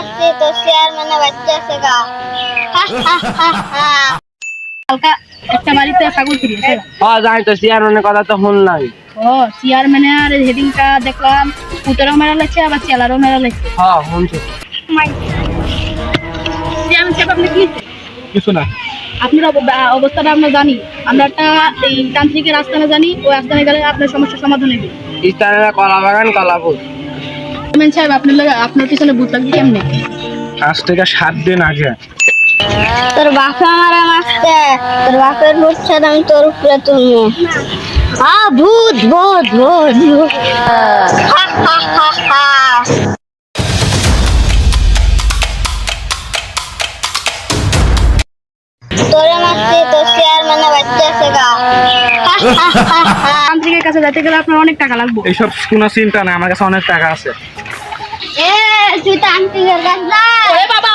মারছি তো চেয়ারম্যানের বাচ্চা আছে গা। হালকা একটা বাড়িতে ছাগল ফিরিয়েছে। হ্যাঁ জানি তো, চেয়ারম্যানের কথা তো শুনলাই। ও চেয়ারম্যানের হেডিংটা দেখলাম, পুতরাও মেরা লাগছে আবার চেলারও মেরা লাগছে। হ্যাঁ শুনছি। চেয়ারম্যান সাহেব আপনি কি কিছু না। আপনার অবস্থাটা আমরা জানি, আমরা একটা এই তান্ত্রিকের আস্থানে জানি, ওই আস্থানে গেলে আপনার সমস্যার সমাধান হবে। ইস্তারের কলা বাগান কলাপুর। চেয়ারম্যান সাহেব আপনার পিছনে ভূত লাগবে কেমনে? আজ থেকে 7 দিন আগে। তোর বাপা আমারে মারছে, তোর বাপের ভূত ছাড়া আমি তোর উপরে তুলবো। ভূত ভূত ভূত ভূত। তোরে মারছি তো চেয়ারম্যানের বাচ্চা আছে গা। তান্ত্রিকের কাছে যেতে গেলে আপনার অনেক টাকা লাগবে। এইসব কোনো চিন্তা নাই, আমার কাছে অনেক টাকা আছে। এ তুই তান্ত্রিকের কাছে যা। ওরে বাবা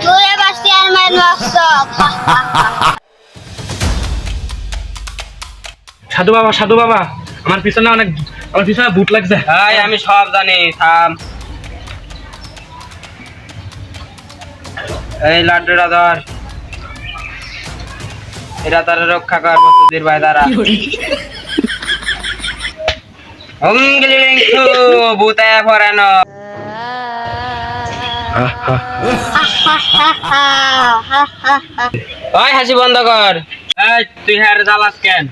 তুই এবার চেয়ারম্যান মারছ। সাধু বাবা, সাধু বাবা, আমার পিছনে ভূত লাগছে। হাই, আমি সব জানি, থাম। এই লাড্ডুটা ধর, এরা তারা রক্ষা কর বসুদের ভাই দ্বারা। ভূতায় ফরানো। ওই হাসি বন্ধ কর। এই তুই হ্যাঁ জ্বালাস কেন?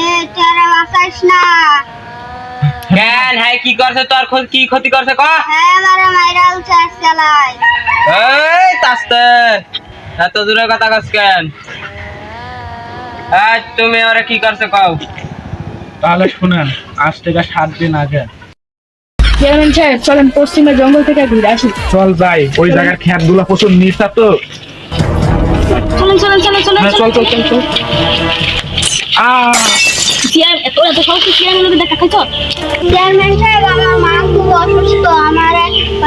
এ তোরা বাঁচাইস না। কেন? হ্যাঁ কি করছে তোর? কি ক্ষতি করছে ক? হ্যাঁ আমারে মাইরাল চালাই। এই তাস্তে এত দূরে কথা কস কেন? এই তুমি ওরা কি করছে কও? তাহলে শুনেন, আজ থেকে 7 দিন আগে। চেয়ারম্যান সাহেব চলেন পশ্চিমের জঙ্গল থেকে ঘুরে আসি। চল যাই, ওই জায়গার ক্ষেত গুলা প্রচুর নিচা তো। চলেন চলেন চলেন চলেন চল চল চল চল। তোরা তো সব চেয়ারম্যানের দেখা খাইছ। চেয়ারম্যান সাহেব আমার মা খুব অসুস্থ, আমার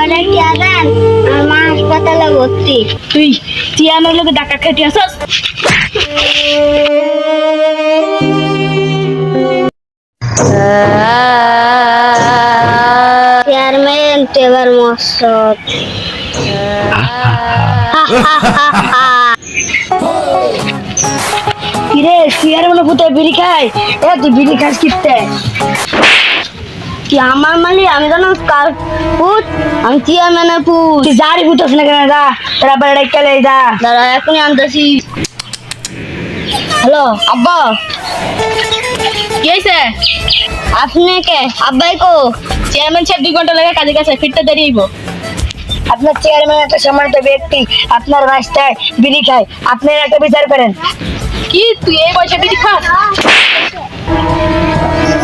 অনেক টিয়া দেন, আমার মা হাসপাতালে ভর্তি। তুই চেয়ারম্যানের লোকে ডাকা খাইতে আসস? চেয়ারম্যান এবার মসত। কিরে চেয়ারম্যানের পুতে বিড়ি খায়? এ তুই বিড়ি খাস কিতে? কি আমার মালি? আমি জানো কার পুত, আমি চেয়ারম্যানের পুত। তুই জারি পুতস না কেন? যা তোরা বাড়ি ডাইকালে যা। দাঁড়া এখনই আনতেছি। হ্যালো আব্বা। কি হয়েছে? আপনি কে? আব্বাই কো? চেয়ারম্যান সাহেব 2 ঘন্টা লাগে কাজে গেছে, ফিরতে দেরি হইব। আপনার চেয়ারম্যান একটা সম্মানিত ব্যক্তি, আপনার রাস্তায় বিড়ি খায়, আপনি একটা বিচার করেন। কি তুই এই বয়সে বিড়ি খাস?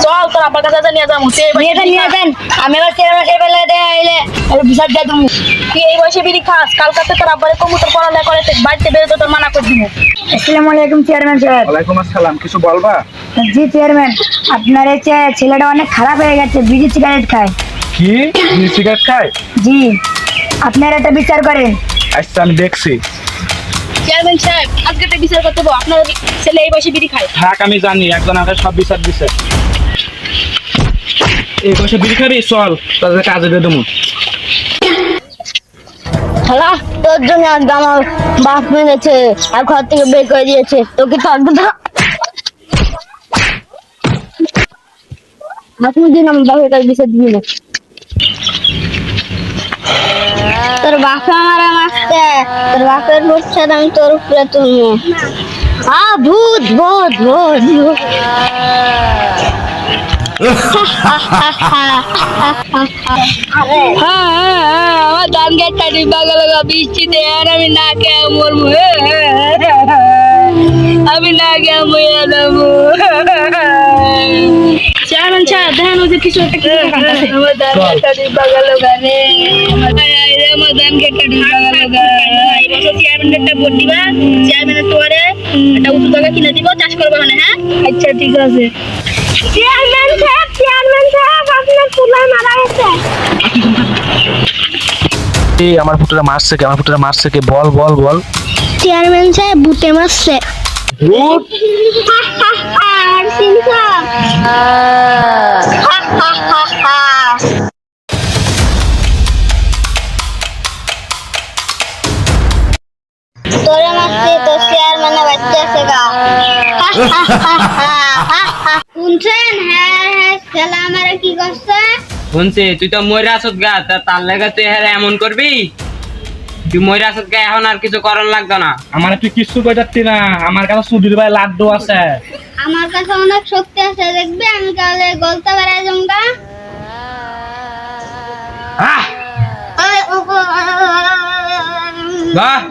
চল তোর আব্বার কাছে নিয়ে যাবো। নিয়ে যান, আমি আবার চেয়ারম্যান সাহেব আইলে বিচার দিয়ে দেবো। তুই এই বয়সে বিড়ি খাস, কালকাতে তোর আব্বারে কবুতর পড়ালেখা করে বাড়িতে বেরোতে তোর মানা করে দিব। আসসালামু আলাইকুম চেয়ারম্যান সাহেব। ওয়ালাইকুম আসসালাম, কিছু বলবা? জি চেয়ারম্যান, আপনার এই ছেলেটা অনেক খারাপ হয়ে গেছে, বিড়ি সিগারেট খায়। কি সিগারেট খায়? জি, আপনার একটা বিচার করেন। আচ্ছা আমি দেখছি। চেয়ারম্যান সাহেব আজকে একটা বিচার করতে হবে, আপনার ছেলে এই বয়সে বিড়ি খায়। থাক আমি জানি, একজন আমাকে সব বিচার দিছে। এই বসে বিড়ি খাবি? চল তাদের কাজে দিয়ে দেবো। খালা তোর জন্য আজকে আমার বাপ মেরেছে আর ঘর থেকে বের করে দিয়েছে, তোকে থাকবে না। আপনি দিন আমার বাপের কাছে বিচার দিবি না। তোর বাপা আমারে মারছে, তোর বাপের ভূত ছাড়া আমি তোর উপরে তুলবো। ভূত ভূত ভূত ভূত। আমার ধান গেটটা ডিব্বা গেল বৃষ্টিতে, আর আমি না খেয়ে মরবো। আমি না খেয়ে মরে যাবো। চেয়ারম্যান সাহেব দেখেন ওই যে কিছু একটা আমার ধান গেটটা ডিব্বা গেল গানে, আমার ধান গেটটা ডিব্বা গেল গানে। এবছর চেয়ারম্যানটা ভোট দিবা, চেয়ারম্যানের তোয়ারে একটা উঁচু জায়গা কিনে দিব, চাষ করবো না। হ্যাঁ আচ্ছা ঠিক আছে। চেয়ারম্যান সাহেব আপনার চুলায় মারা গেছে। আমার পুত্ররা মারছে কে? বল বল বল। চেয়ারম্যান সাহেব ভূতে মারছে। ভূত? আমার আমার চিন্তা হা হা হা হা তোরে মারছি তো চেয়ারম্যানের বাচ্চা আছে গা শুনছেন? হ্যাঁ হ্যাঁ ছেলে আমারে কি করছে? শুনছি তুই তো ময়রা আসত গা, তার লেগে তুই হ্যাঁ এমন করবি? তুই ময়রা আসত গা, এখন আর কিছু করার লাগতো না। আমার তুই কিছু কই যাচ্ছি না, আমার কাছে সুধীর ভাই লাড্ডু আছে। আমার কাছে অনেক শক্তি আছে, দেখবি আমি কালে গলতে বেড়াই জঙ্গা। আহ! বাহ!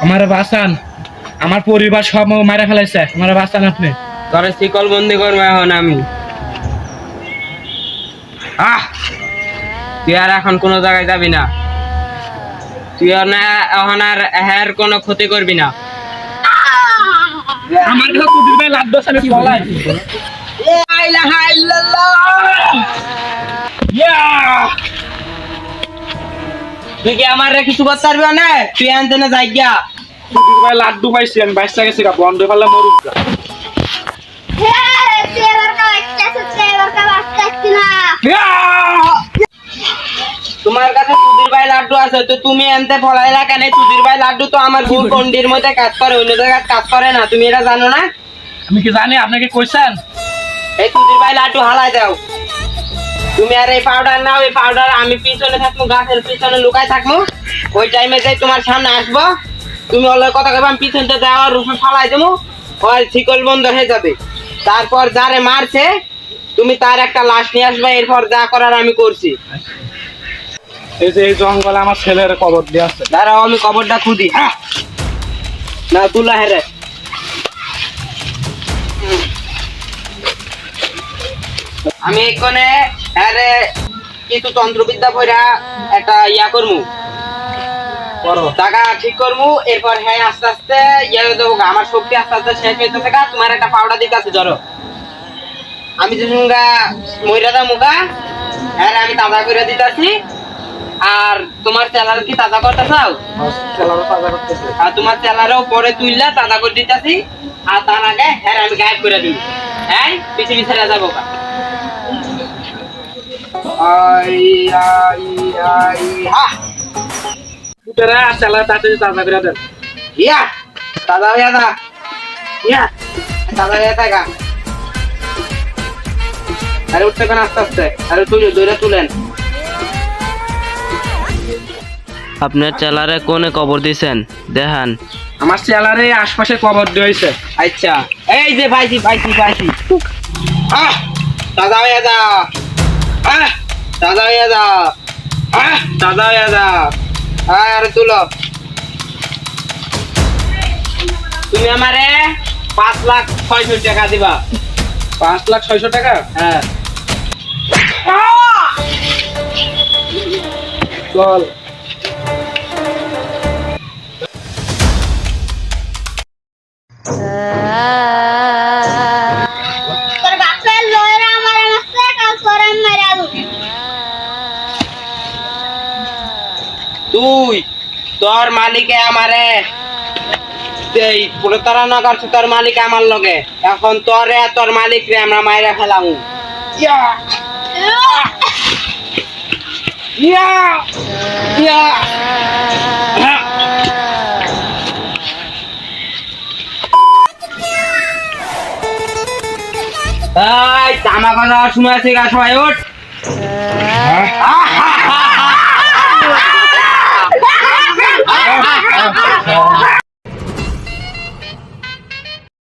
আমার বাসান, আমার পরিবার সব মারা ফেলাইছে, আমার বাসান আপনি। তোরে শিকল বন্দি করবো এখন আমি। তুই আর এখন কোনো জায়গায় যাবি না, তুই এখন আর হ্যার কোনো ক্ষতি করবি না। আমার কাছে সুধীর ভাই লাড্ডু আছে, আমি পলাই। তুই কি আমার কিছু করতে পারবি না? তুই আনতে না যাই গিয়া। সুধীর ভাই লাড্ডু পাইছি, আমি বাইশটা গেছি গা, বন্ধ পারলে মরুক গা। তোমার কাছে সুধীর ভাই লাড্ডু আছে তো তুমি আনতে ফলাইলা কেন? সুধীর ভাই লাড্ডু তো আমার ভুল কন্ডির মধ্যে কাজ করে, অন্য জায়গায় কাজ করে না। তুমি এটা জানো না? আমি কি জানি, আপনাকে কইছেন? এই সুধীর ভাই লাড্ডু হালাই দাও। তুমি আর এই পাউডার নাও, এই পাউডার আমি পিছনে থাকবো, গাছের পিছনে লুকায় থাকবো। ওই টাইমে যাই তোমার সামনে আসবো, তুমি ওর কথা কইবা, আমি পিছনটা যাওয়ার রুফে ফালাই দেবো, ওর শিকল বন্ধ হয়ে যাবে। তারপর যারে মারছে তুমি তার একটা লাশ নিয়ে আসবে, এরপর যা করার আমি করছি। এই যে এই জঙ্গলে আমার ছেলের কবর দিয়ে আছে। দাঁড়াও আমি কবরটা খুঁজি। না তুলা হেরে আমি এখানে আরে কিছু তন্ত্রবিদ্যা পড়া একটা ইয়া করমু, টাকা ঠিক করমু। এরপর হ্যাঁ আস্তে আস্তে ইয়া হয়ে যাবো, আমার শক্তি আস্তে আস্তে শেষ হইতে থাকা। তোমার একটা পাউডার দিতে আছে, ধরো আমি যে সঙ্গা ময়রাদা মুখা হ্যাঁ আমি তাজা করে দিতেছি। আর তোমার চেলার কি তাজা করতে চাও? আর তোমার চেলারও পরে তুললা তাজা করে দিতেছি। আর তার আগে হ্যাঁ আমি গায়েব করে দিই, হ্যাঁ পিছিয়ে পিছিয়ে যাবো। পুতেরা চালা তাড়াতাড়ি তাজা করে দেন। ইয়া তাজা হয়ে যা, ইয়া তাজা হয়ে থাকা। আরে উঠতে কেন আস্তে আস্তে? আরে তুলে দৌড়ে তুলেন। আপনার চেলারে কোনে কবর দিছেন দেখান? আমার চেলারে আশপাশে কবর দিয়েছে। আচ্ছা এই যে পাইছি পাইছি পাইছি। তাজা হয়ে যা, তাজা হয়ে যা, তাজা হয়ে যা। আরে তুলো। তুমি আমারে 5,06,000 টাকা দিবা। 5,06,000 টাকা? হ্যাঁ চল। তোর বাপের লয়েরা আমার মারছে, কাল তোরে আমি মাইরা দেব। তুই তোর মালিকে আমারে এই প্রতারণা করছে, তোর মালিক আমার লগে। এখন তোরে তোর মালিক রে আমরা মাইরা ফেলামু। ইয়া ইয়া ইয়া এই জামা কাপড় সময় আছে গা, সবাই ওঠ।